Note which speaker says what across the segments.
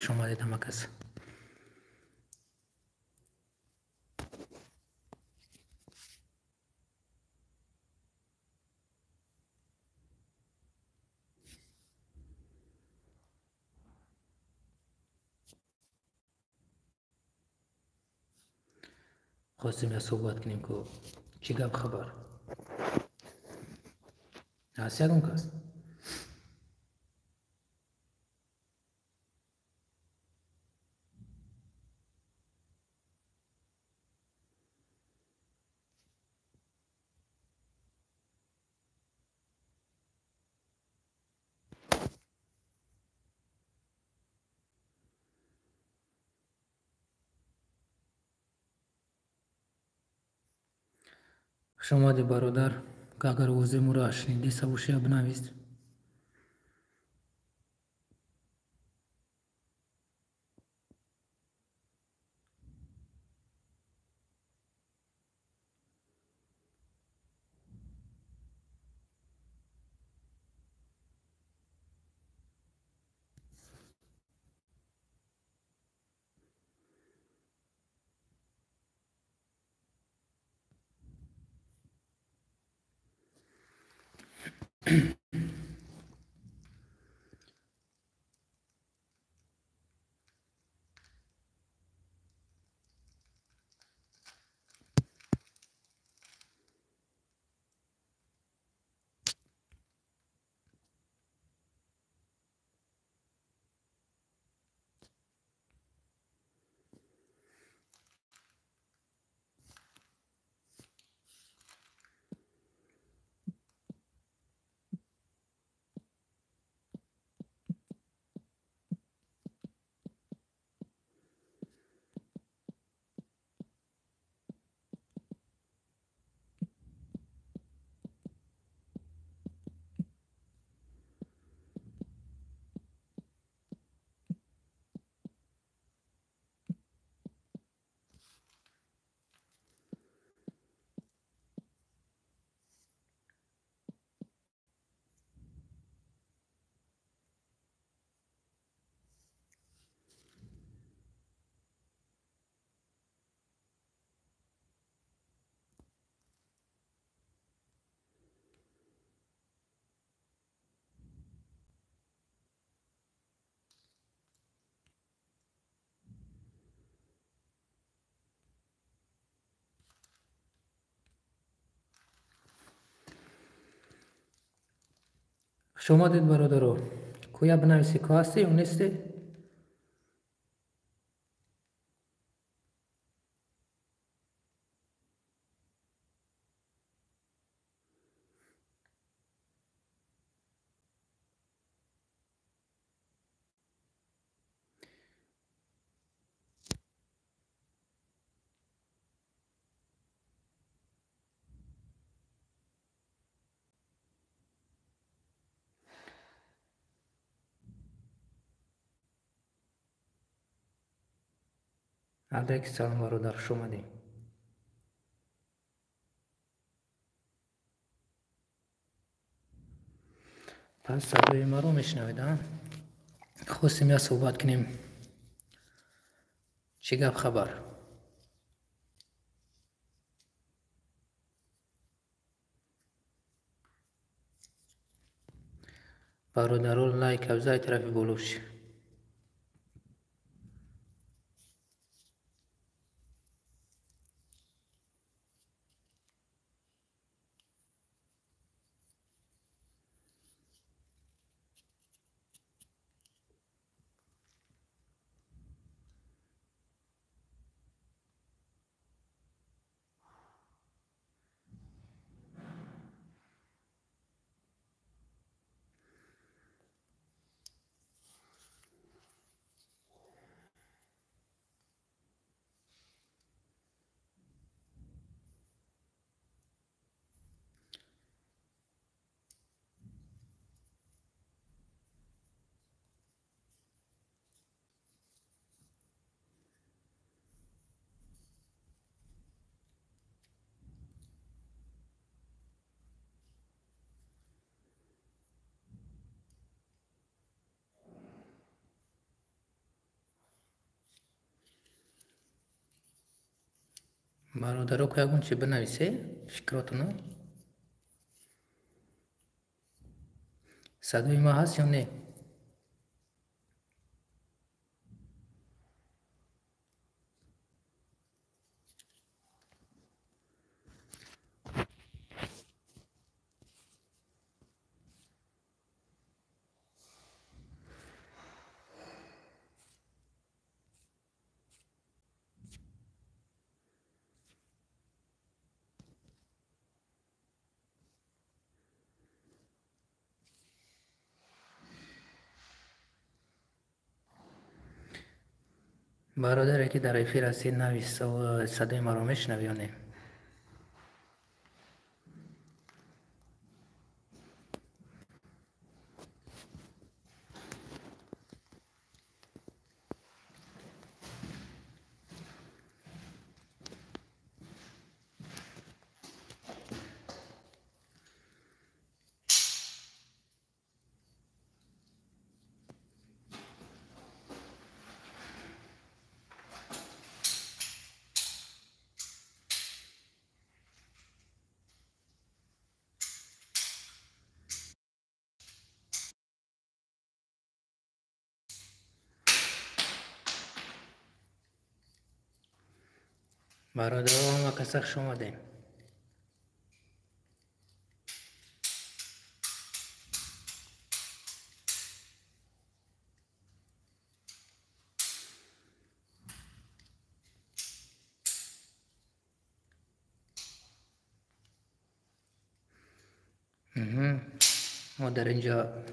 Speaker 1: شما دید همه کس خواستیم یا صحبت کنیم که چی گپ خبر هست یکم کس شما دی برادر که اگر اوزی مرا شنیدی سبوشی بنویس شما دید برادرو کویا بنویسی که هستی یا نیستی علیک سلام برادر شما دی پس صدای ما رو میشنوید ها خواستیم یا صحبت کنیم چی گپ خبر برادران لایک افزای طرفی بولوش برادرها که یکون چی بنویسه فکراتونو. صدای ما هست یا نه؟ برادری که در ایفیر هستی نویس و صدای ما رو میشنوی یا نه؟ برادرها ما کسک شما دیم. ما در اینجا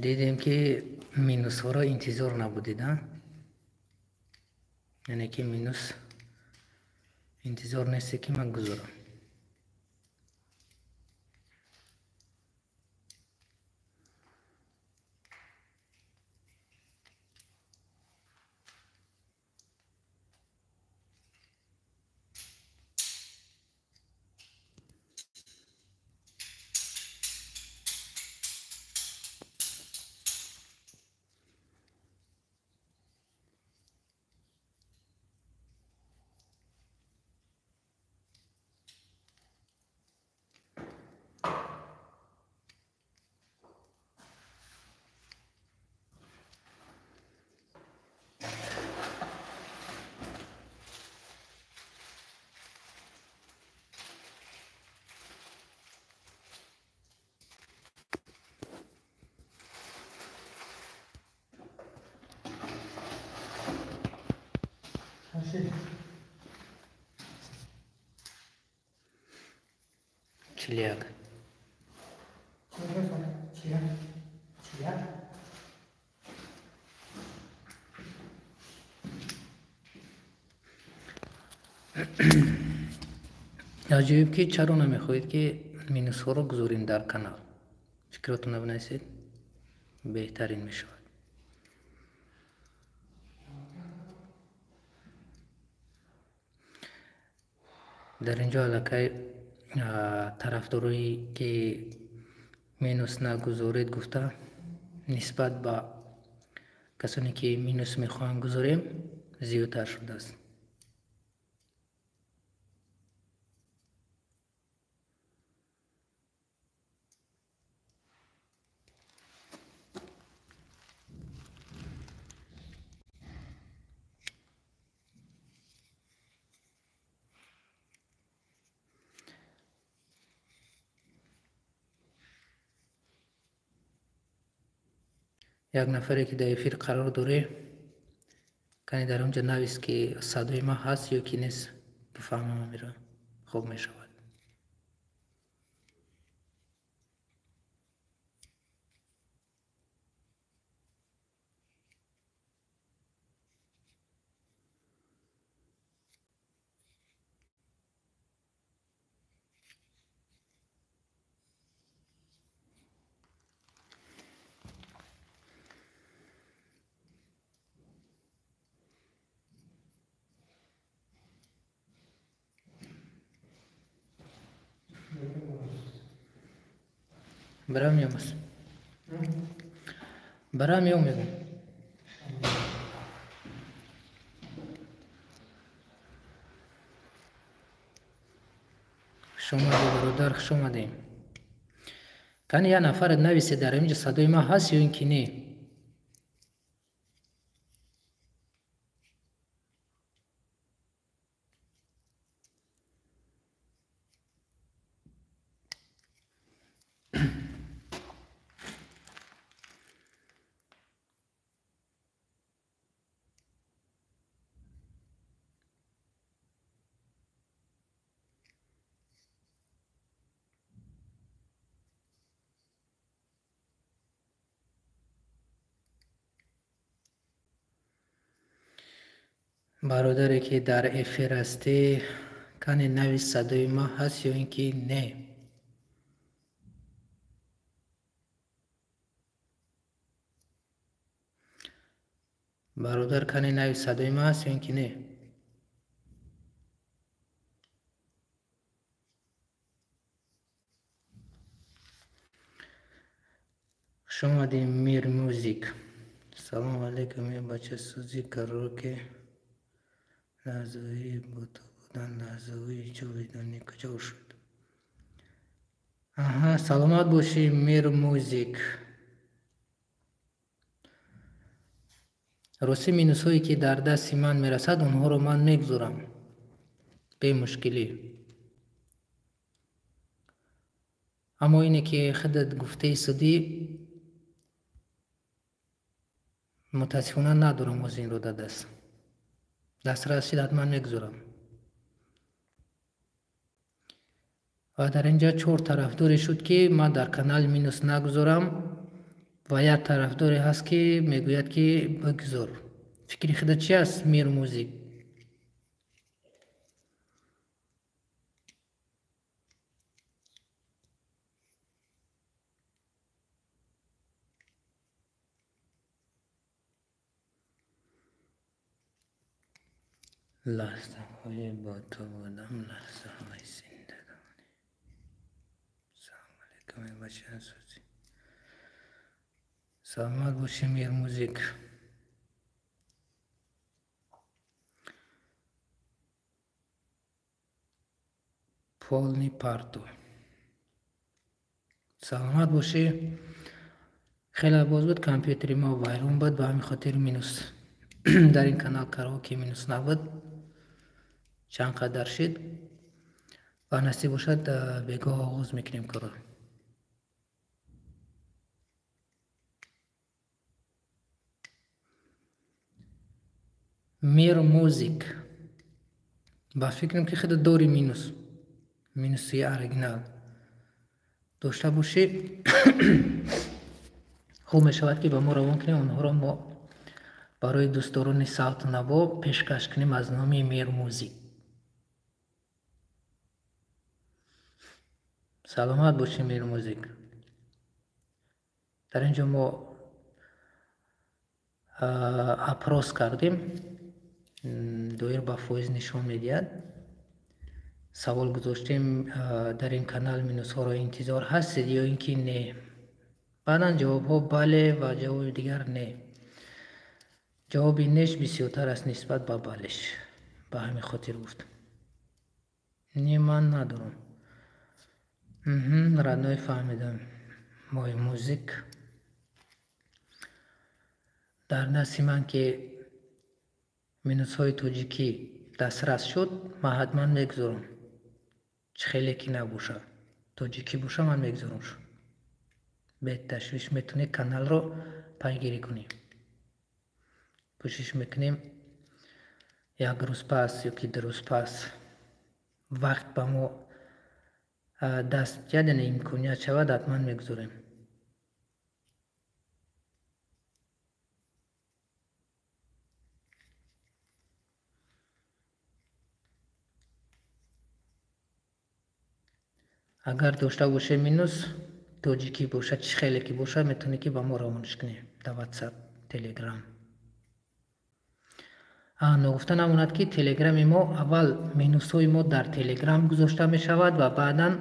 Speaker 1: دیدیم که مینوس ها را انتظار نبودید ها؟ یعنی که مینوس انتظار نیستی که من گذارم. چلیاک عجیب که چرا نمیخواید که مینوس ها رو گذارین در کانال. فکراتون بنویسید بهترین میشود. در اینجا علاقه طرفدارایی که مینوس نگذارید گفته نسبت به کسانی که مینوس میخوان گذاریم زیادتر شده است. یک نفری که در افیر قرار داره کنی در اونجا نویس که صدای ما هست یا که نیست بفهمم میره خوب میشود. برام میام است. برام میام میگم. اومدی برادر، خوش اومدیم. کن یه نفر نویسه در اینجا صدای ما هست یا اینکه نه؟ برادری که در افیر هستی کن نویس صدای ما هست یا اینکه نه؟ برادر کن نویس صدای ما هست یا اینکه نه؟ خوش اومدیم میر موزیک. سلام علیکم. یه بچه سوزی کرو که لحظه‌ای با تو بودن، لحظه‌ای جاویدانی کجا شد؟ سلامت باشی میر موزیک. راستی مینوس هایی که در دست من میرسد اونها رو من میگذارم به مشکلی. اما اینه که خودت گفته سدی متاسفانه ندارم از این رو در دسترسی حتما میگذارم. و در اینجا 4 طرفداری شد که من در کانال مینوس نگذارم و یک طرفداری هست که میگوید که بگذار. فکری خودت چی است میر موزیک؟ لحظه های با تو بودم، لحظه های زندگانی. سلام علیکم بچه سوزی. سلامت باشی میر موزیک. پولنی پارتو. سلامت باشی. خیلی باز بود کامپیوتری ما وایرون بود، به همین خاطر مینوس در این کانال کاراوکه مینوس نبود. چند قدر شد و نصیب باشد بگاه آغاز میکنیم کارو. میر موزیک. با فکرم که خود دوری مینوسی اورجینال داشته باشی خوب میشود که با ما روان کنیم. اونها رو ما برای دوستداران صوت نوا پیشکش کنیم از نام میر موزیک. سلامت باشی میر موزیک. در اینجا ما اپروس کردیم، دویر با فویز نشون میدید. سوال گذاشتیم در این کانال مینوس ها را انتظار هستید یا اینکه نه؟ بعدا جواب ها بله و جواب دیگر نه. جواب نش بسیارتر است نسبت به بلش، به همین خاطر گفتم. نه من ندارم. ردنای فهمیدم. مای موزیک در دست من که مینوس های توجیکی دسترس شد من حتما میگذارم. چه خیلی که نباشه توجیکی باشه من میگذارم شد. به تشویش میتونی کانال رو پیگیری کنیم. کوشش میکنیم یک روز پس یا که 2 روز پس وقت به ما دست جدن امکانیت شود حتما میگذاریم. اگر داشته باشه مینوس توجیکی باشه چه خیلی که باشه میتونی که با ما روانش کنی در واتساپ تلگرام. نگفته نموند که تلگرام ما اول مینوس های ما در تلگرام گذاشته می شود و بعدا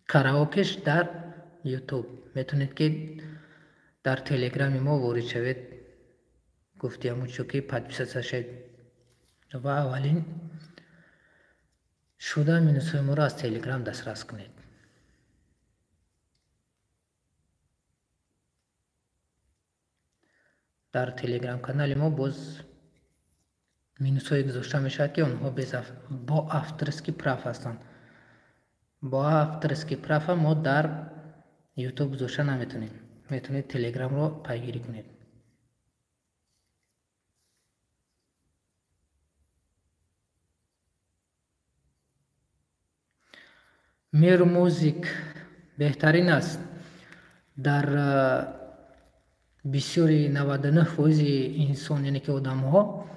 Speaker 1: کاراوکش در یوتیوب. میتونید که در تلگرام ما وارد شوید. گفتیم چون که پادپیسه شد و اولین شده مینوس های ما را از تلگرام دسترس کنید. در تلگرام کانال ما باز مینوس های گذاشته می شود که اونها با افترسکی پراف هستند. با افترسکی پراف ما در یوتیوب گذاشته نمیتونیم. میتونید تلگرام رو پیگیری کنید. میر موزیک بهترین است. در بسیاری 99% انسان یعنی که آدم ها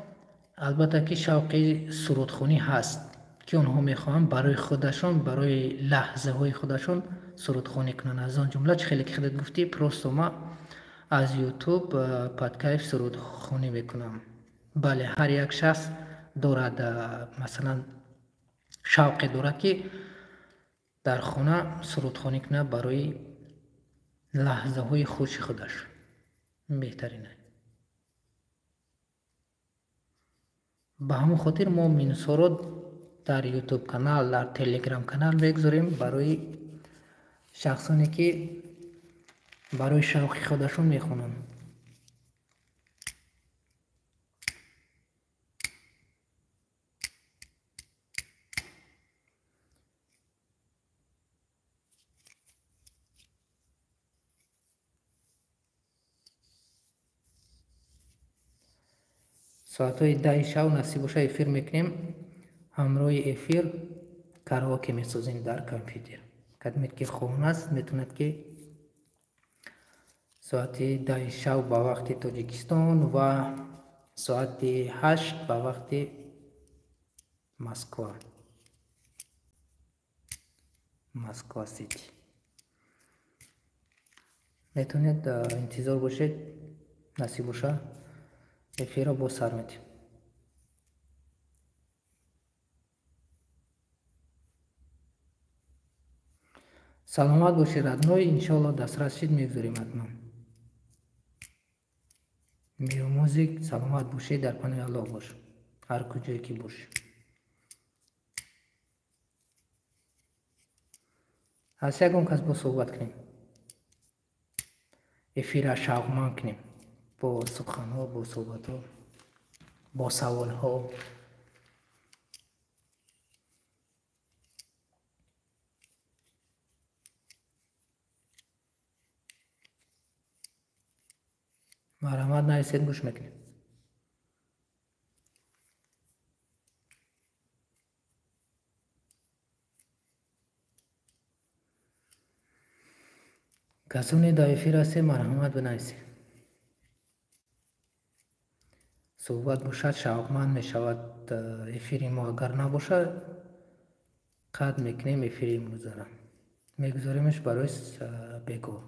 Speaker 1: البته که شوق سرودخوانی هست که اونها میخوان برای خودشون، برای لحظه های خودشون سرودخوانی کنن. از آن جمله چه خیلی که خودت گفتی پروست ما از یوتیوب پادکست سرودخوانی میکنم. بله، هر یک شخص دارد مثلا شوق دارد که در خانه سرودخوانی کنه برای لحظه های خوش خودش. بهترینه. به همون خاطر ما مینوس ها رو در یوتیوب کانال، در تلگرام کانال بگذاریم برای شخصانی که برای شوق خودشون میخونن. ساعت های 10 شب نصیب باشه افیر میکنیم. همراه افیر کاراوکه میسازیم در کامپیوتر. کدامت که خونه است میتوند که ساعت 10 شب با وقت تاجیکستان و ساعت 8 با وقت مسکو سیتی میتونید انتظار باشید. نصیب باشه افیر رو با سر میدیم. سلامت باشید ادنای، انشاءالله دسترس شید میگذاریم ادنا. میرو موزیک سلامت باشید، در پناه الله باش هر کجایی که باشی. از یکم کس با صحبت کنیم، افیر شوقمند کنیم با سخن ها، با صحبت ها، با سوال ها. مرحمت نایستید گوش میکنیم. کسانی در افیر هستی مرحمت بنایستید. صحبت باشد شوقمند میشود افیر ما. اگر نباشه قطع میکنیم افیر میگذاریمش برای بگو.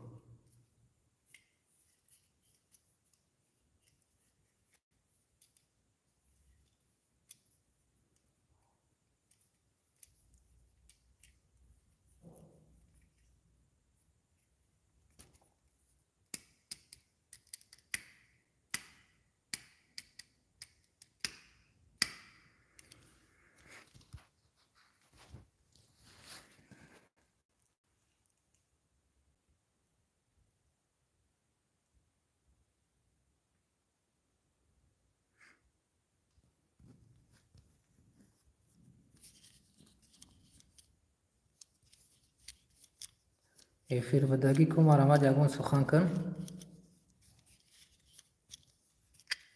Speaker 1: افیر بدگی کو مرحمت یگون سخن کن،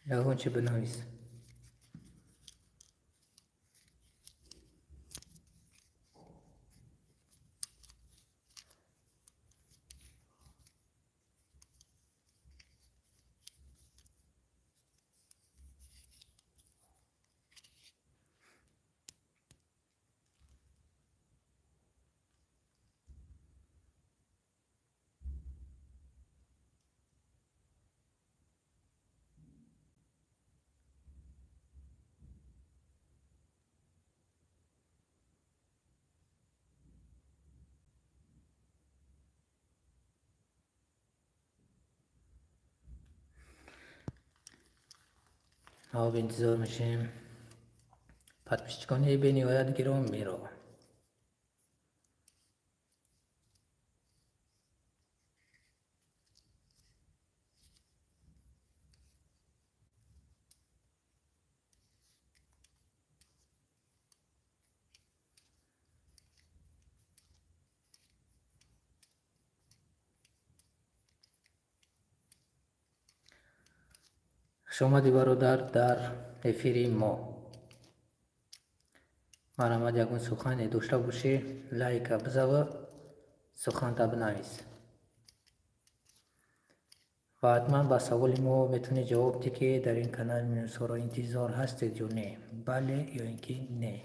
Speaker 1: یگون چی بنویس. ها به انتظار میشیم. پادپیشتگانی به نهایت گرام میرو. شما برادر در افیر ما مرامد یکون سخن داشته باشی لایک بزنو سخن تا بنویس و حتما با سوال ما میتونی جواب دی که در این کانال منوسورا انتظار هستید یا نه، بله یا اینکه نه.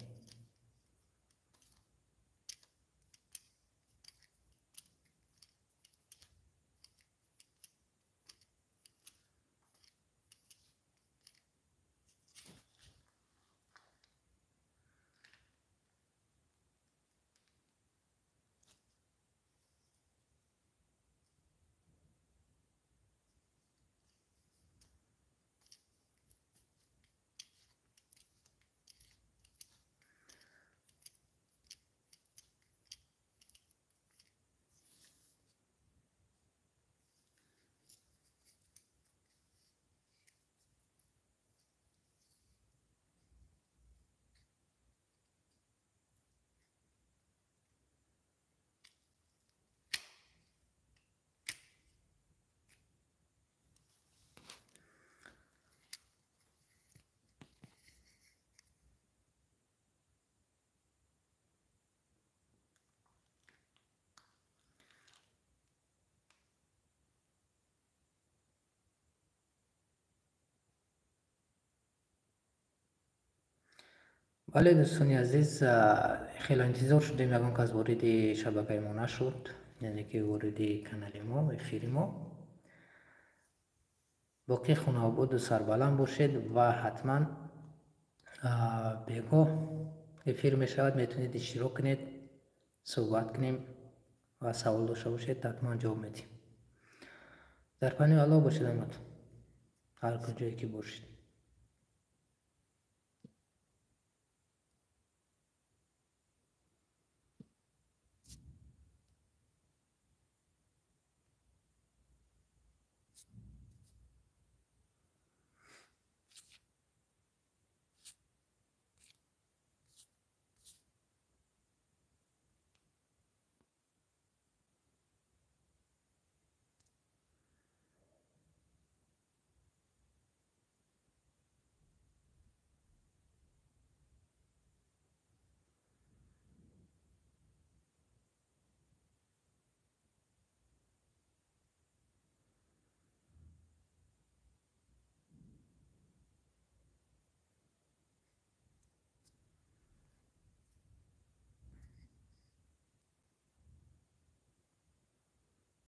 Speaker 1: بله دوستان عزیز، خیلی انتظار شدیم یکم که از وارد شبکه ما نشد، یعنی که وارد کانال ما افیر ما. باقی خونه آباد و سربلند باشید و حتما بگاه افیر می شود، میتونید اشتراک کنید، صحبت کنیم و سوال داشته باشید حتما جواب میدیم. در پناه الله باشید همتون هر کجایی که باشید.